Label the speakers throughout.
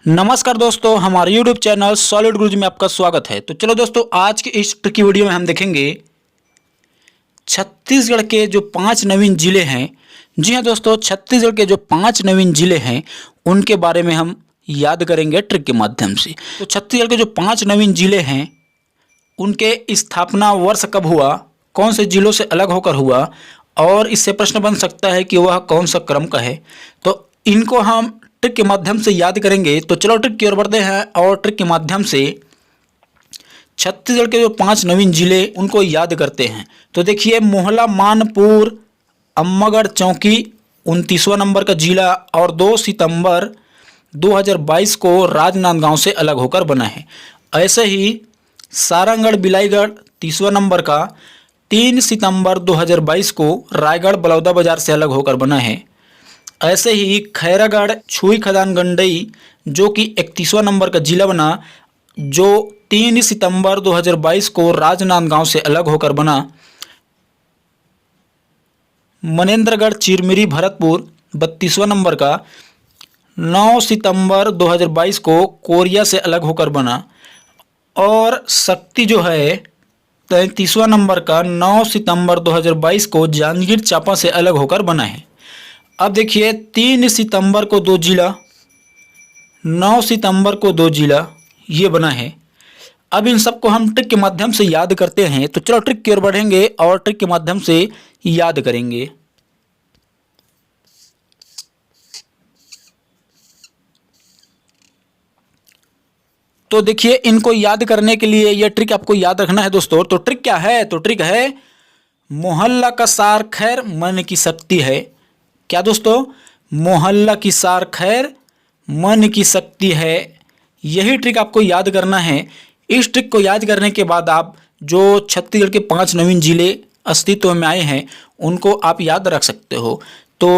Speaker 1: नमस्कार दोस्तों, हमारे YouTube चैनल सॉलिड गुरुजी में आपका स्वागत है। तो चलो दोस्तों, आज की इस ट्रिकी वीडियो में हम देखेंगे छत्तीसगढ़ के जो 5 नवीन जिले हैं। जी हाँ दोस्तों, छत्तीसगढ़ के जो 5 नवीन जिले हैं उनके बारे में हम याद करेंगे ट्रिक के माध्यम से। तो छत्तीसगढ़ के जो 5 नवीन जिले हैं उनके स्थापना वर्ष कब हुआ, कौन से जिलों से अलग होकर हुआ, और इससे प्रश्न बन सकता है कि वह कौन सा क्रम का है। तो इनको हम ट्रिक के माध्यम से याद करेंगे। तो चलो ट्रिक की ओर बढ़ते हैं और ट्रिक के माध्यम से छत्तीसगढ़ के जो 5 नवीन जिले उनको याद करते हैं। तो देखिए, मोहला, मानपुर, अम्बागढ़ चौकी 29वां नंबर का जिला और 2 सितंबर 2022 को राजनांदगांव से अलग होकर बना है। ऐसे ही सारंगढ़ बिलाईगढ़ 30वां नंबर का 3 सितंबर 2022 को रायगढ़ बलौदा बाजार से अलग होकर बना है। ऐसे ही खैरागढ़ छुई खदान गंडई जो कि 31वां नंबर का जिला बना, जो 3 सितंबर 2022 को राजनांदगांव से अलग होकर बना। मनेन्द्रगढ़ चिरमिरी भरतपुर 32वां नंबर का 9 सितंबर 2022 को कोरिया से अलग होकर बना। और शक्ति जो है 33वां नंबर का 9 सितंबर 2022 को जांजगीर चांपा से अलग होकर बना है। अब देखिए, 3 सितंबर को 2 जिला, 9 सितंबर को 2 जिला ये बना है। अब इन सबको हम ट्रिक के माध्यम से याद करते हैं। तो चलो ट्रिक की ओर बढ़ेंगे और ट्रिक के माध्यम से याद करेंगे। तो देखिए, इनको याद करने के लिए यह ट्रिक आपको याद रखना है दोस्तों। तो ट्रिक क्या है? तो ट्रिक है मोहल्ला का सार खैर मन की शक्ति है। क्या दोस्तों? मोहल्ला की सार खैर मन की शक्ति है। यही ट्रिक आपको याद करना है। इस ट्रिक को याद करने के बाद आप जो छत्तीसगढ़ के 5 नवीन जिले अस्तित्व में आए हैं उनको आप याद रख सकते हो। तो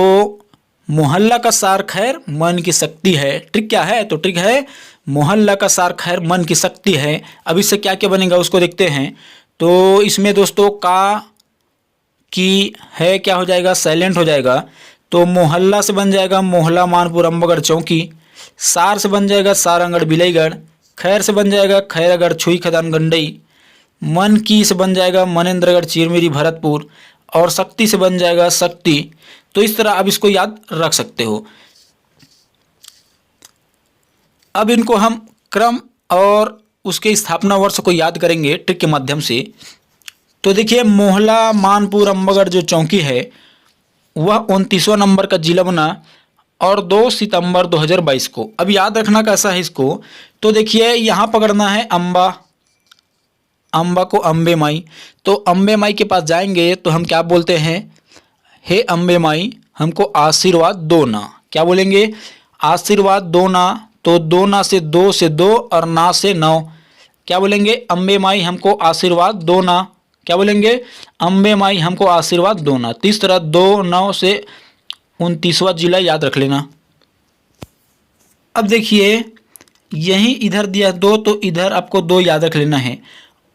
Speaker 1: मोहल्ला का सार खैर मन की शक्ति है। ट्रिक क्या है? तो ट्रिक है मोहल्ला का सार खैर मन की शक्ति है। अब इससे क्या क्या बनेगा उसको देखते हैं। तो इसमें दोस्तों का की है क्या हो जाएगा? साइलेंट हो जाएगा। तो मोहल्ला से बन जाएगा मोहला मानपुर अम्बागढ़ चौकी, सार से बन जाएगा सारंगढ़ बिलाईगढ़, खैर से बन जाएगा खैरागढ़ छुई खदान गंडई, मन की से बन जाएगा मनेन्द्रगढ़ चिरमिरी भरतपुर, और शक्ति से बन जाएगा शक्ति। तो इस तरह आप इसको याद रख सकते हो। अब इनको हम क्रम और उसके स्थापना वर्ष को याद करेंगे ट्रिक के माध्यम से। तो देखिए, मोहला मानपुर अम्बागढ़ जो चौकी है वह 29वां नंबर का जिला बना और 2 सितंबर 2022 को। अब याद रखना कैसा है इसको। तो देखिए, यहाँ पकड़ना है अम्बा, अम्बा को अम्बे माई। तो अम्बे माई के पास जाएंगे तो हम क्या बोलते हैं? हे अम्बे माई, हमको आशीर्वाद दो ना। क्या बोलेंगे? आशीर्वाद दो ना। तो दो ना से 2 से 2 और ना से 9। क्या बोलेंगे? अम्बे माई हमको आशीर्वाद दो ना। क्या बोलेंगे? अम्बे माई हमको आशीर्वाद दो ना। तीसरा 2 9 से 29वां जिला याद रख लेना। अब देखिए, यहीं इधर दिया 2, तो इधर आपको 2 याद रख लेना है।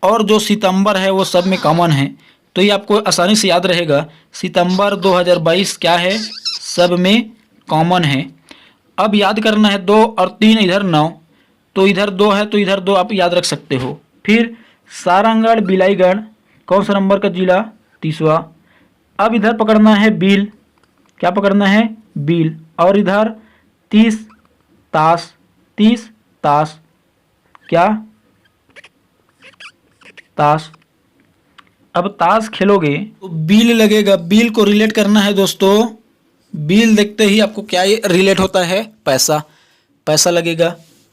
Speaker 1: और जो सितंबर है वो सब में कॉमन है, तो ये आपको आसानी से याद रहेगा। सितंबर 2022 क्या है? सब में कॉमन है। अब याद करना है 2 और 3 इधर 9, तो इधर 2 है तो इधर 2 आप याद रख सकते हो। फिर सारंगढ़ बिलाईगढ़ कौन सा नंबर का जिला? 30वां। अब इधर पकड़ना है बील। क्या पकड़ना है? बील। और इधर 30 ताश, 30 ताश। क्या? ताश। अब ताश खेलोगे तो बील लगेगा। बील को रिलेट करना है दोस्तों। बील देखते ही आपको क्या रिलेट होता है? पैसा। पैसा लगेगा।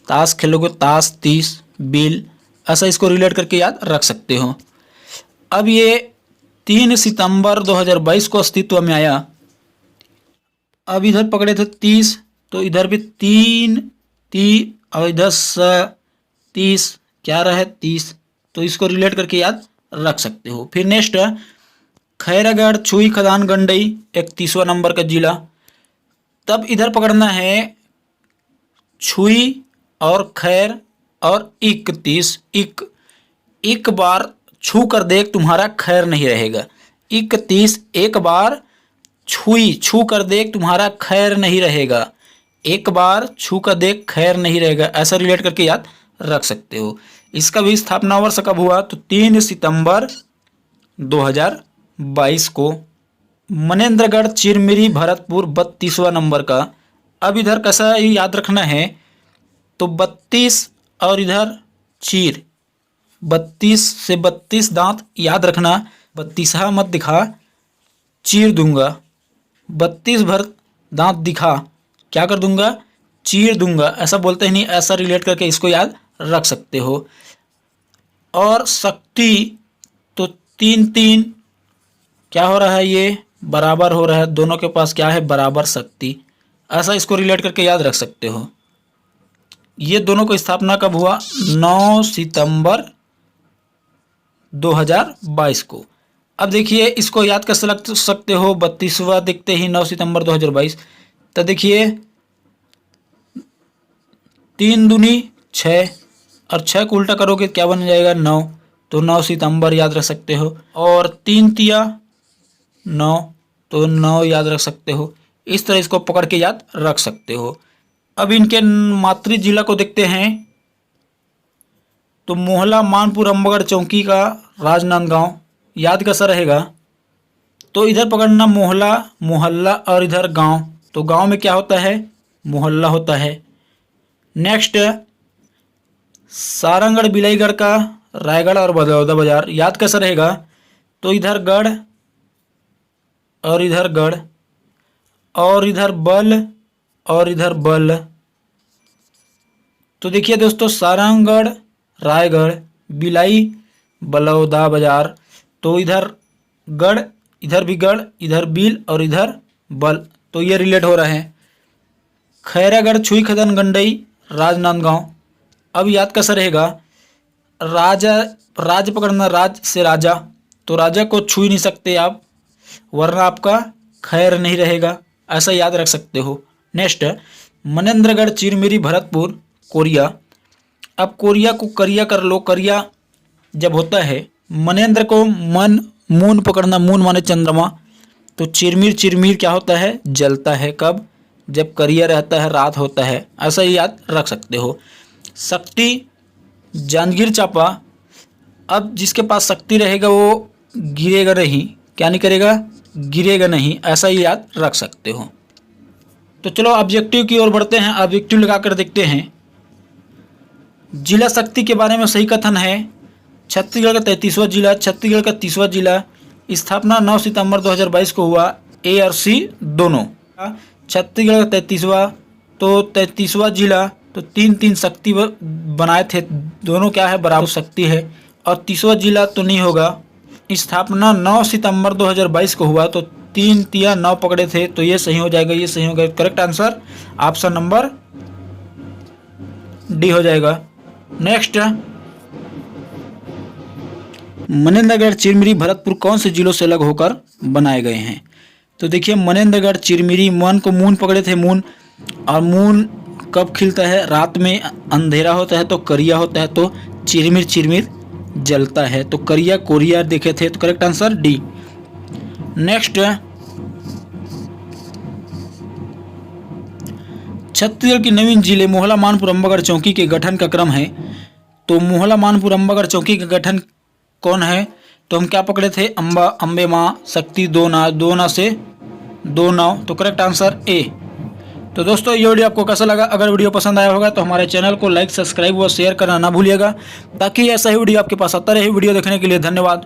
Speaker 1: ताश खेलोगे, ताश 30 बील, ऐसा इसको रिलेट करके याद रख सकते हो। अब ये 3 सितंबर 2022 को अस्तित्व में आया। अब इधर पकड़े थे 30, तो इधर भी 3 30 और इधर 30, क्या रहे? 30। तो इसको रिलेट करके याद रख सकते हो। फिर नेक्स्ट खैरागढ़ छुई खदान गंडई 31वां नंबर का जिला। तब इधर पकड़ना है छुई और खैर और 31। एक बार छू कर देख, तुम्हारा खैर नहीं रहेगा। 31 एक बार छू कर देख, तुम्हारा खैर नहीं रहेगा। एक बार छू कर देख खैर नहीं रहेगा, ऐसा रिलेट करके याद रख सकते हो। इसका भी स्थापना वर्ष कब हुआ, तो 3 सितंबर 2022 को। मनेंद्रगढ़ चिरमिरी भरतपुर 32वां नंबर का। अब इधर कैसा याद रखना है, तो 32 और इधर चीर, 32 से 32 दांत याद रखना, 32 मत दिखा, चीर दूंगा। 32 भर दांत दिखा, क्या कर दूंगा, चीर दूंगा। ऐसा बोलते ही नहीं, ऐसा रिलेट करके इसको याद रख सकते हो। और शक्ति, तो 3 3 क्या हो रहा है, ये बराबर हो रहा है, दोनों के पास क्या है, बराबर शक्ति। ऐसा इसको रिलेट करके याद रख सकते हो। ये दोनों को स्थापना कब हुआ, 9 सितंबर 2022 को। अब देखिए इसको याद कैसे लग सकते हो, 32वां देखते ही 9 सितंबर 2022। तो देखिए 3 दूनी 6 और 6 को उल्टा करोगे क्या बन जाएगा, 9। तो 9 सितंबर याद रख सकते हो। और 3 तिया 9, तो 9 याद रख सकते हो। इस तरह इसको पकड़ के याद रख सकते हो। अब इनके मातृ जिला को देखते हैं, तो मोहला मानपुर अम्बगढ़ चौकी का राजनांदगांव याद कैसा रहेगा, तो इधर पकड़ना मोहला मोहल्ला और इधर गांव, तो गांव में क्या होता है, मोहल्ला होता है। नेक्स्ट सारंगढ़ बिलाईगढ़ का रायगढ़ और बलौदा बाजार याद कैसा रहेगा, तो इधर गढ़ और इधर गढ़ और इधर बल और इधर बल। तो देखिए दोस्तों सारंगढ़ रायगढ़ बिलाई बलौदा बाजार, तो इधर गढ़ इधर भी गढ़ इधर बिल और इधर बल, तो ये रिलेट हो रहे हैं। खैरागढ़ छुई खदन गंडई राजनांदगांव। अब याद कैसा रहेगा, राजा राज पकड़ना, राज से राजा, तो राजा को छू ही नहीं सकते आप, वरना आपका खैर नहीं रहेगा, ऐसा याद रख सकते हो। Next Manendragarh Chirmiri Bharatpur Korea. अब कोरिया को करिया कर लो, करिया जब होता है, मनेंद्र को मन मून पकड़ना, मून माने चंद्रमा, तो चिरमिर चिरमिर क्या होता है, जलता है, कब, जब करिया रहता है, रात होता है, ऐसा ही याद रख सकते हो। शक्ति जांजगीर चांपा। अब जिसके पास शक्ति रहेगा वो गिरेगा नहीं, क्या नहीं करेगा, गिरेगा नहीं, ऐसा ही याद रख सकते हो। तो चलो ऑब्जेक्टिव की ओर बढ़ते हैं, ऑब्जेक्टिव लगाकर देखते हैं। जिला शक्ति के बारे में सही कथन है, छत्तीसगढ़ का 33वां जिला, छत्तीसगढ़ का 30वां जिला, स्थापना 9 सितंबर 2022 को हुआ, ए और सी दोनों। छत्तीसगढ़ का 33वां, तो 33वां जिला, तो 3 शक्ति बनाए थे, दोनों क्या है, बराबर शक्ति है। और 30वां जिला तो नहीं होगा, स्थापना 9 सितंबर 2022 को हुआ, तो 3 तिया 9 पकड़े थे, तो ये सही हो जाएगा, ये सही होगा। Correct answer option number D हो जाएगा। नेक्स्ट मनेंद्रगढ़ चिरमिरी भरतपुर कौन से जिलों से अलग होकर बनाए गए हैं, तो देखिए मनेंद्रगढ़ चिरमिरी, मन को मून पकड़े थे, मून, और मून कब खिलता है, रात में अंधेरा होता है तो करिया होता है, तो चिरमिर चिरमिर जलता है, तो करिया कोरिया देखे थे, तो correct answer D. Next Chhattisgarh की नवीन जिले मोहला मानपुर अम्बागढ़ चौकी के गठन का क्रम है, तो मोहला मानपुर अम्बागढ़ चौकी का गठन कौन है, तो हम क्या पकड़े थे, अम्बा, अम्बे माँ, शक्ति, दो ना से 2 नाव, तो करेक्ट आंसर ए। तो दोस्तों ये वीडियो आपको कैसा लगा, अगर वीडियो पसंद आया होगा तो हमारे चैनल को लाइक, सब्सक्राइब और शेयर करना ना भूलिएगा, ताकि ऐसा ही वीडियो आपके पास आता रहे। वीडियो देखने के लिए धन्यवाद।